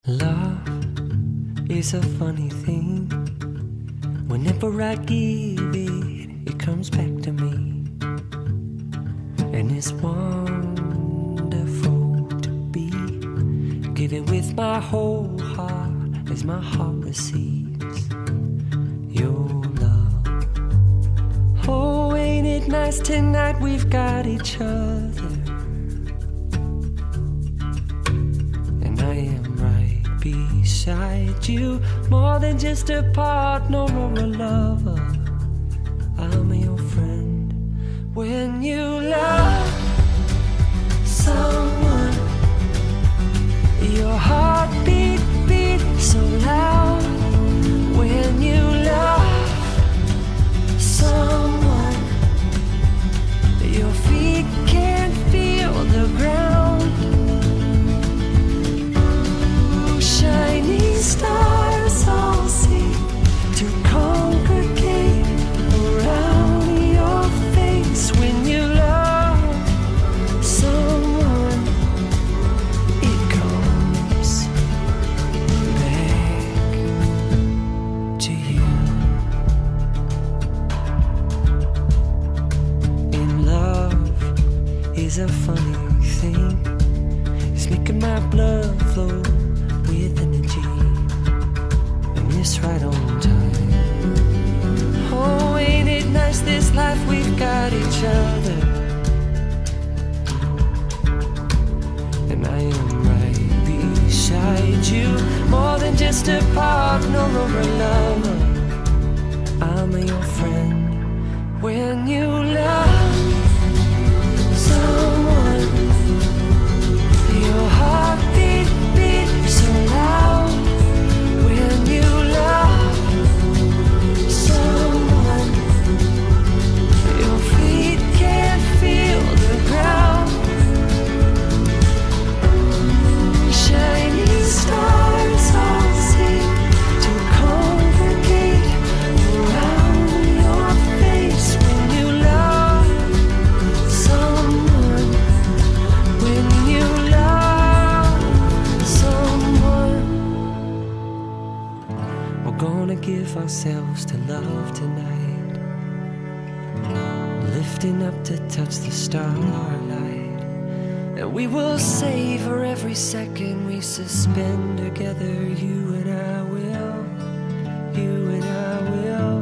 Love is a funny thing. Whenever I give it, it comes back to me. And it's wonderful to be giving with my whole heart as my heart receives your love. Oh, ain't it nice tonight we've got each other. And I am right beside you, more than just a partner or a lover. I'm your friend. When you love someone, your heart beat so loud. When you love someone, your feet can't feel the ground. Ooh, shining stars all seem to congregate around your face. When you love someone, it comes back to you. In love is a funny thing. It's making my blood flow with energy, and it's right on time. Oh, ain't it nice this life we've got each other. And I am right beside you, more than just a partner or a lover. I'm your friend. When you love someone, your heart beat so loud. When you love someone, your feet can't feel the ground. Shining stars all seem to congregate around your face. When you love someone, when you love someone, we're gonna give ourselves to love tonight, lifting up to touch the starlight. And we will savor every second we suspend together. You and I will, you and I will.